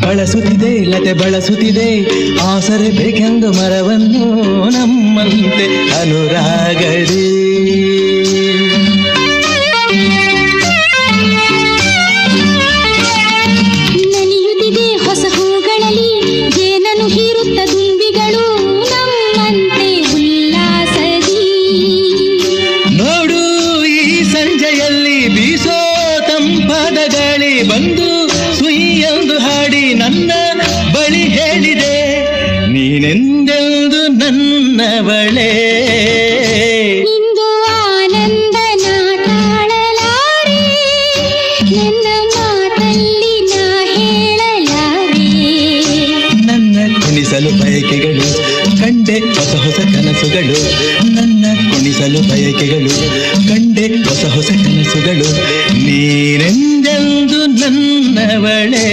ಬಳಸುತ್ತಿದೆ ಲತೆ ಬಳಸುತ್ತಿದೆ ಆಸರೆ ಬೇಕೆಂದು ಮರವನ್ನು ನಮ್ಮಂತೆ ಅನುರಾಗಡಿ ನಲಿಯುತ್ತಿದೆ ಹೊಸ ಹೂಗಳಲ್ಲಿ ಜೇನನ್ನು ಹೀರುತ್ತ ದುಂಬಿಗಳು ನಮ್ಮಂತೆ ಉಲ್ಲಾಸದಿ ನೋಡು ಈ ಸಂಜೆಯಲ್ಲಿ ಬೀಸೋ ತಂಪಾದ ಗಾಳಿ ಬಂದು ಸುಯ್ಯೊಂದು ಹಾಡಿ ನನ್ನ ಬಳಿ ಹೇಳಿದೆ ನೀನೆಂದೆಂದು ನನ್ನವಳೇ ಇಂದು ಆನಂದ ನಾಟಾಳಲಾರೆ ನನ್ನ ಮಾತಲ್ಲಿ ನಾ ಹೇಳಲಾರೆ ನನ್ನ ಕುಣಿಸಲು ಬಯಕೆಗಳು ಕಂಡೆ ಹೊಸ ಹೊಸ ಕನಸುಗಳು ನನ್ನ ಕುಣಿಸಲು ಬಯಕೆಗಳು ಕಂಡೆ ಹೊಸ ಹೊಸ ಕನಸುಗಳು ನೀನೆಂದೆಂದು ನನ್ನವಳೇ